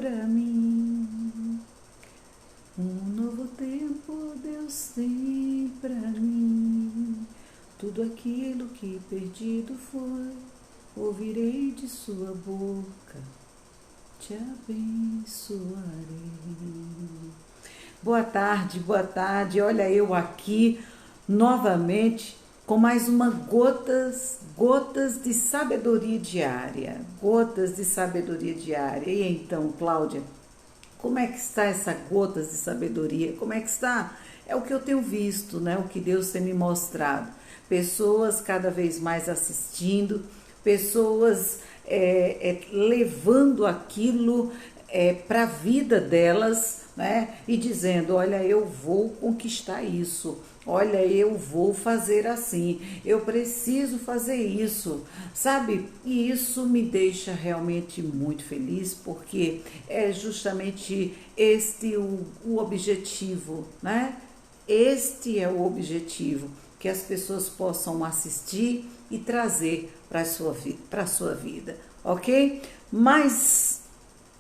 pra mim. Um novo tempo Deus tem pra mim. Tudo aquilo que perdido foi, ouvirei de sua boca, te abençoarei. Boa tarde, boa tarde. Olha eu aqui novamente com mais uma gotas de sabedoria diária. Gotas de sabedoria diária. E então, Cláudia, como é que está essa gotas de sabedoria? Como é que está? É o que eu tenho visto, né? O que Deus tem me mostrado. Pessoas cada vez mais assistindo, pessoas levando aquilo para a vida delas, né? E dizendo, olha, eu vou conquistar isso, olha, eu vou fazer assim, eu preciso fazer isso, sabe? E isso me deixa realmente muito feliz, porque é justamente este o objetivo, né? Este é o objetivo, que as pessoas possam assistir e trazer para a sua vida, ok? Mas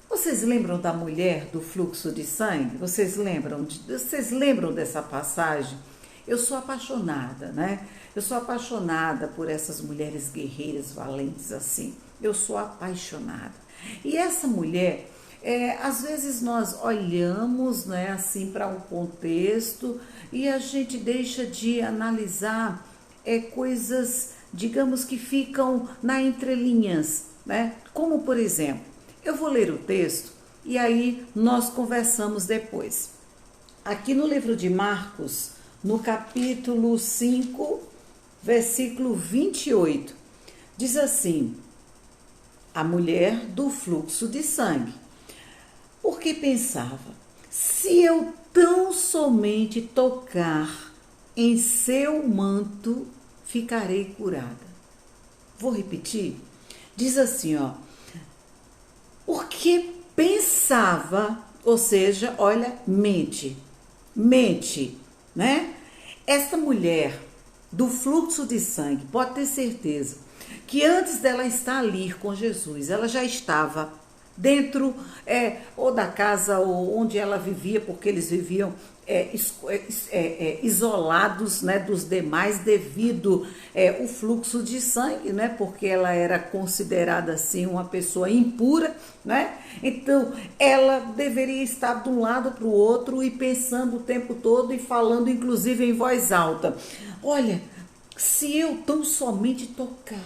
vocês lembram da mulher do fluxo de sangue? Vocês lembram dessa passagem? Eu sou apaixonada, né? Eu sou apaixonada por essas mulheres guerreiras, valentes assim. Eu sou apaixonada. E essa mulher, às vezes nós olhamos, né, assim para um contexto e a gente deixa de analisar coisas, digamos que ficam na entrelinhas, né? Como por exemplo, eu vou ler o texto e aí nós conversamos depois. Aqui no livro de Marcos, no capítulo 5, versículo 28, diz assim: a mulher do fluxo de sangue, porque pensava, se eu tão somente tocar em seu manto, ficarei curada. Vou repetir? Diz assim, ó, porque pensava, ou seja, olha, mente, né? Essa mulher do fluxo de sangue, pode ter certeza que antes dela estar ali com Jesus, ela já estava dentro ou da casa ou onde ela vivia, porque eles viviam isolados, né, dos demais devido o fluxo de sangue, né, porque ela era considerada assim uma pessoa impura, né? Então ela deveria estar de um lado para o outro e pensando o tempo todo e falando inclusive em voz alta. Olha, se eu tão somente tocar,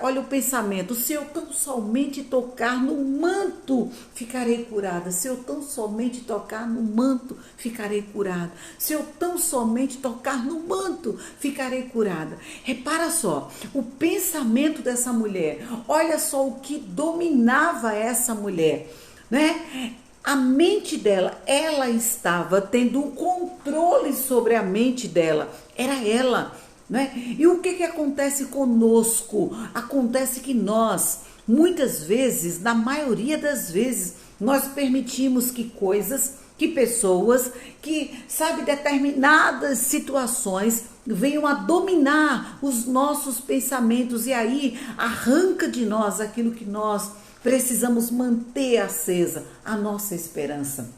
olha o pensamento, se eu tão somente tocar no manto, ficarei curada. Se eu tão somente tocar no manto, ficarei curada. Se eu tão somente tocar no manto, ficarei curada. Repara só, o pensamento dessa mulher, olha só o que dominava essa mulher, né? A mente dela, ela estava tendo um controle sobre a mente dela, era ela, né? E o que acontece conosco? Acontece que nós, muitas vezes, na maioria das vezes, nós permitimos que coisas, que pessoas, que, sabe, determinadas situações venham a dominar os nossos pensamentos e aí arranca de nós aquilo que nós precisamos manter acesa, a nossa esperança.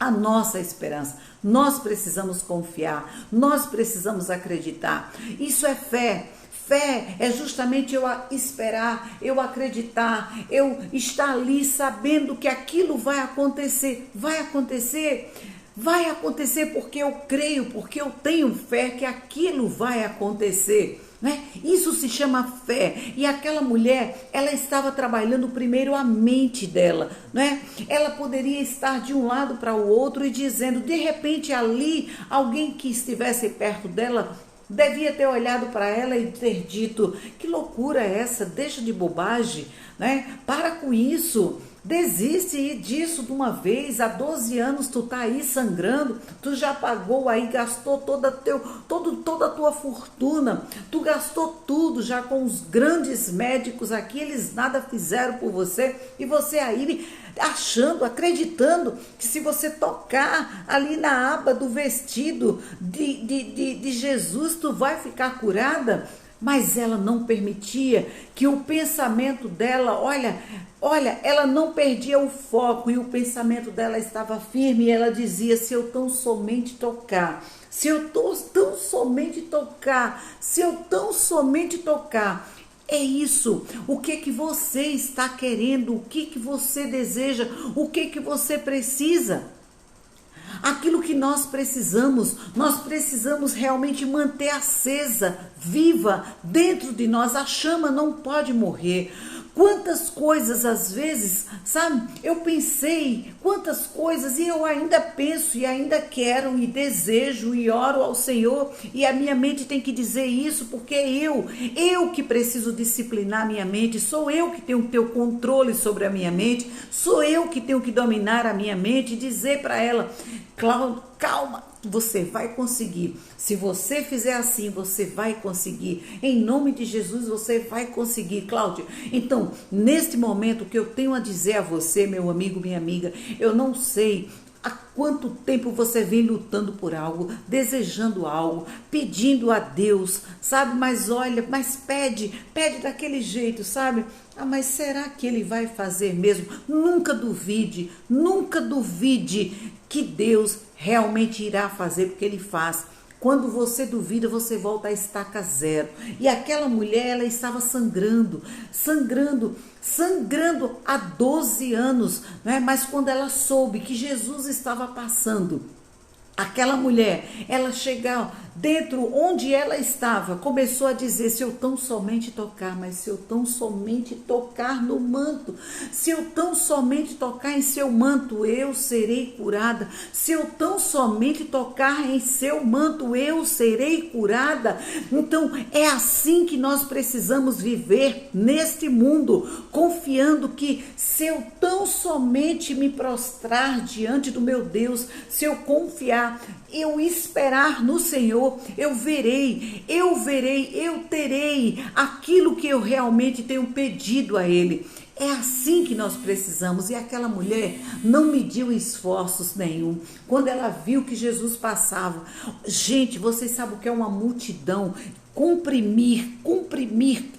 A nossa esperança. Nós precisamos confiar, nós precisamos acreditar. Isso é fé. Fé é justamente eu esperar, eu acreditar, eu estar ali sabendo que aquilo vai acontecer. Vai acontecer. Vai acontecer porque eu creio, porque eu tenho fé que aquilo vai acontecer. Né? Isso se chama fé. E aquela mulher, ela estava trabalhando primeiro a mente dela, né? Ela poderia estar de um lado para o outro e dizendo, de repente ali, alguém que estivesse perto dela devia ter olhado para ela e ter dito, que loucura é essa? Deixa de bobagem, né? Para com isso. Desiste disso de uma vez, há 12 anos tu tá aí sangrando, tu já pagou aí, gastou toda a tua fortuna, tu gastou tudo já com os grandes médicos aqui, eles nada fizeram por você, e você aí achando, acreditando que se você tocar ali na aba do vestido de Jesus, tu vai ficar curada. mas ela não permitia que o pensamento dela, olha, ela não perdia o foco e o pensamento dela estava firme e ela dizia: se eu tão somente tocar, se eu tão somente tocar, se eu tão somente tocar. É isso. O que você está querendo? O que você deseja? O que você precisa? Aquilo que nós precisamos realmente manter acesa, viva dentro de nós. A chama não pode morrer. Quantas coisas às vezes, sabe, eu pensei, quantas coisas, e eu ainda penso, e ainda quero, e desejo, e oro ao Senhor, e a minha mente tem que dizer isso, porque eu que preciso disciplinar a minha mente, sou eu que tenho que ter o controle sobre a minha mente, sou eu que tenho que dominar a minha mente e dizer para ela: calma, você vai conseguir. Se você fizer assim, você vai conseguir. Em nome de Jesus, você vai conseguir, Cláudia. Então, neste momento, o que eu tenho a dizer a você, meu amigo, minha amiga, eu não sei há quanto tempo você vem lutando por algo, desejando algo, pedindo a Deus, sabe? Mas olha, mas pede daquele jeito, sabe? Ah, mas será que ele vai fazer mesmo? Nunca duvide que Deus realmente irá fazer, porque ele faz. Quando você duvida, você volta à estaca zero. E aquela mulher, ela estava sangrando há 12 anos, né? Mas quando ela soube que Jesus estava passando, aquela mulher, ela chegou dentro onde ela estava, começou a dizer: se eu tão somente tocar, mas se eu tão somente tocar no manto, se eu tão somente tocar em seu manto, eu serei curada. Se eu tão somente tocar em seu manto, eu serei curada. Então é assim que nós precisamos viver neste mundo, confiando que se eu tão somente me prostrar diante do meu Deus, se eu confiar, eu esperar no Senhor, eu terei aquilo que eu realmente tenho pedido a Ele. É assim que nós precisamos. E aquela mulher não mediu esforços nenhum. Quando ela viu que Jesus passava, gente, vocês sabem o que é uma multidão? Comprimir,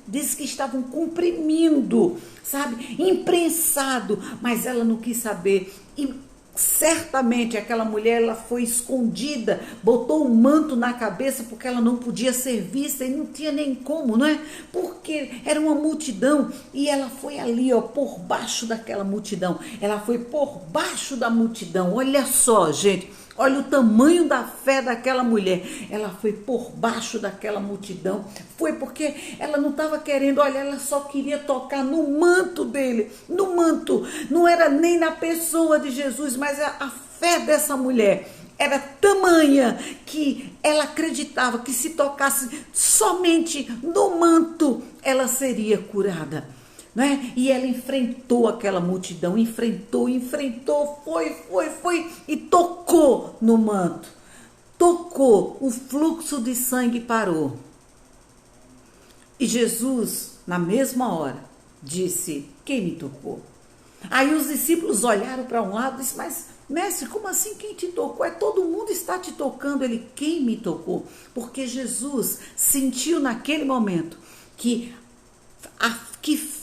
diz que estavam comprimindo, sabe? Imprensado, mas ela não quis saber. E certamente aquela mulher, ela foi escondida, botou um manto na cabeça porque ela não podia ser vista e não tinha nem como, não é? Porque era uma multidão e ela foi ali, ó, por baixo daquela multidão. Ela foi por baixo da multidão. Olha só, gente. Olha o tamanho da fé daquela mulher. Ela foi por baixo daquela multidão. Foi porque ela não estava querendo, olha, ela só queria tocar no manto dele. No manto. Não era nem na pessoa de Jesus, mas a fé dessa mulher era tamanha que ela acreditava que se tocasse somente no manto, ela seria curada. Né? E ela enfrentou aquela multidão, enfrentou, foi e tocou no manto. Tocou, o fluxo de sangue parou. E Jesus, na mesma hora, disse: quem me tocou? Aí os discípulos olharam para um lado e disseram: mas mestre, como assim quem te tocou? Todo mundo está te tocando. Ele: quem me tocou? Porque Jesus sentiu naquele momento que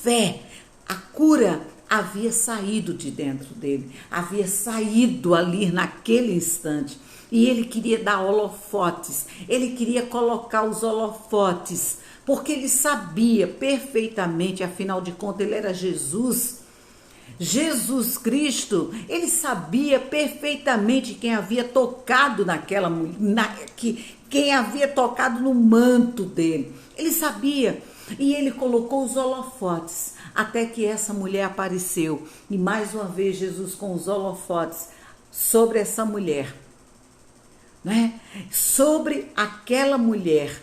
fé, a cura havia saído de dentro dele, havia saído ali naquele instante. E ele queria dar holofotes, ele queria colocar os holofotes, porque ele sabia perfeitamente, afinal de contas, ele era Jesus Cristo, ele sabia perfeitamente quem havia tocado quem havia tocado no manto dele. Ele sabia. E ele colocou os holofotes até que essa mulher apareceu. E mais uma vez Jesus com os holofotes sobre essa mulher, né? Sobre aquela mulher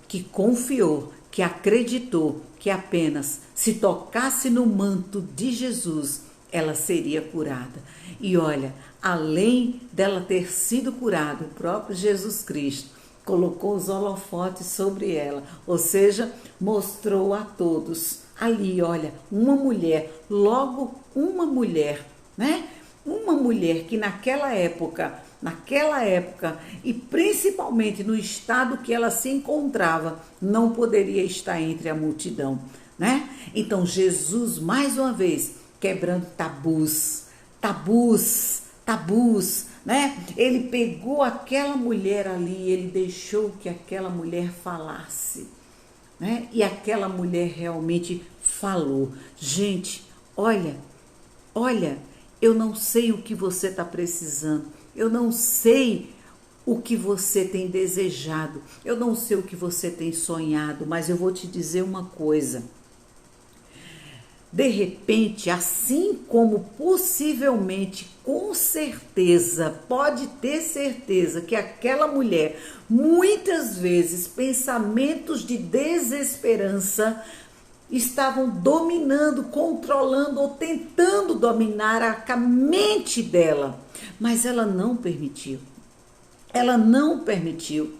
que confiou, que acreditou que apenas se tocasse no manto de Jesus, ela seria curada. E olha, além dela ter sido curada, o próprio Jesus Cristo colocou os holofotes sobre ela, ou seja, mostrou a todos ali, olha, uma mulher, logo uma mulher, né? Uma mulher que naquela época naquela época e principalmente no estado que ela se encontrava, não poderia estar entre a multidão, né? Então Jesus, mais uma vez, quebrando tabus, né? Ele pegou aquela mulher ali, ele deixou que aquela mulher falasse, né? E aquela mulher realmente falou. Gente, olha, eu não sei o que você está precisando, eu não sei o que você tem desejado, eu não sei o que você tem sonhado, mas eu vou te dizer uma coisa. De repente, assim como possivelmente, com certeza, pode ter certeza que aquela mulher, muitas vezes, pensamentos de desesperança estavam dominando, controlando ou tentando dominar a mente dela, mas ela não permitiu. Ela não permitiu.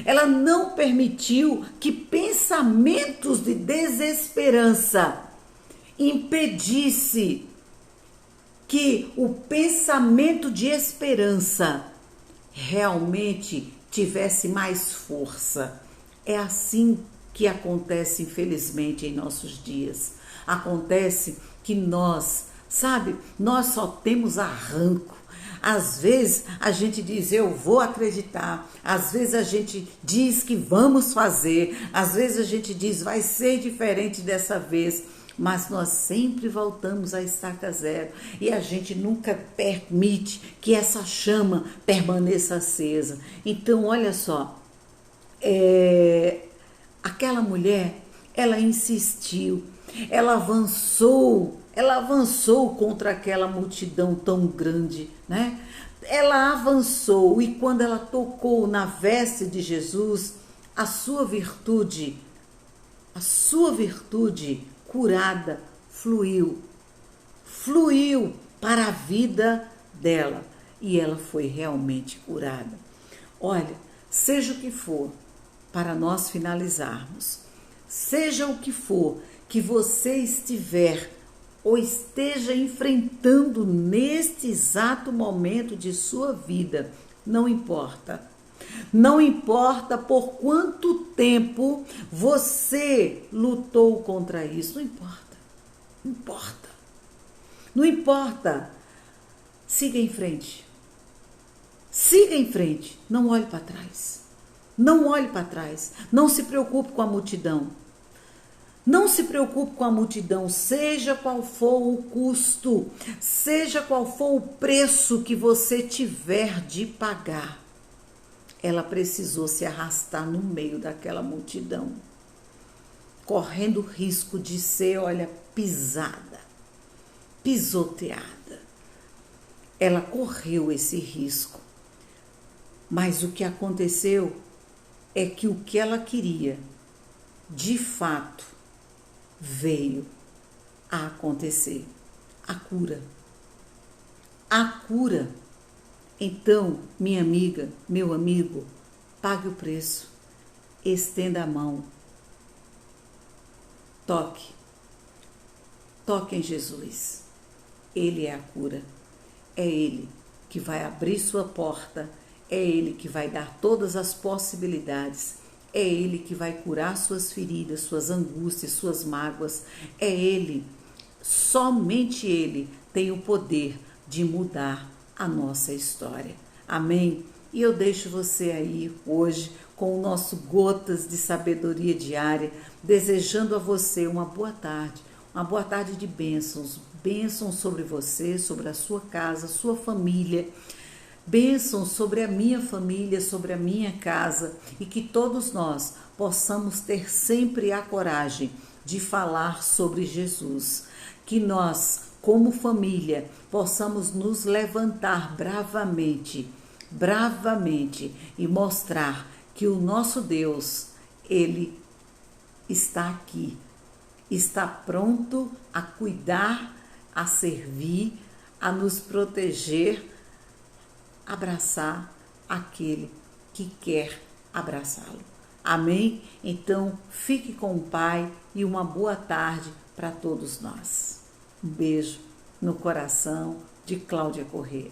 Ela não permitiu que pensamentos de desesperança impedisse que o pensamento de esperança realmente tivesse mais força. É assim que acontece, infelizmente, em nossos dias. Acontece que nós só temos arranco. Às vezes a gente diz, eu vou acreditar. Às vezes a gente diz que vamos fazer. Às vezes a gente diz, vai ser diferente dessa vez. Mas nós sempre voltamos à estaca zero e a gente nunca permite que essa chama permaneça acesa. Então, olha só, aquela mulher, ela insistiu, ela avançou contra aquela multidão tão grande, né? Ela avançou e quando ela tocou na veste de Jesus, a sua virtude curada fluiu para a vida dela e ela foi realmente curada. Olha, seja o que for, para nós finalizarmos, seja o que for que você estiver ou esteja enfrentando neste exato momento de sua vida, não importa. Não importa por quanto tempo você lutou contra isso, não importa. Não importa. Siga em frente. Não olhe para trás. Não se preocupe com a multidão. Seja qual for o custo, seja qual for o preço que você tiver de pagar. Ela precisou se arrastar no meio daquela multidão, correndo risco de ser, pisada, pisoteada. Ela correu esse risco, mas o que aconteceu é que o que ela queria, de fato, veio a acontecer. A cura. Então, minha amiga, meu amigo, pague o preço, estenda a mão, toque em Jesus. Ele é a cura, é Ele que vai abrir sua porta, é Ele que vai dar todas as possibilidades, é Ele que vai curar suas feridas, suas angústias, suas mágoas, é Ele, somente Ele tem o poder de mudar a nossa história. Amém? E eu deixo você aí hoje com o nosso Gotas de Sabedoria Diária, desejando a você uma boa tarde de bênçãos sobre você, sobre a sua casa, sua família, bênçãos sobre a minha família, sobre a minha casa e que todos nós possamos ter sempre a coragem de falar sobre Jesus, que nós, como família, possamos nos levantar bravamente e mostrar que o nosso Deus, Ele está aqui, está pronto a cuidar, a servir, a nos proteger, abraçar aquele que quer abraçá-lo. Amém? Então, fique com o Pai e uma boa tarde para todos nós. Um beijo no coração de Cláudia Corrêa.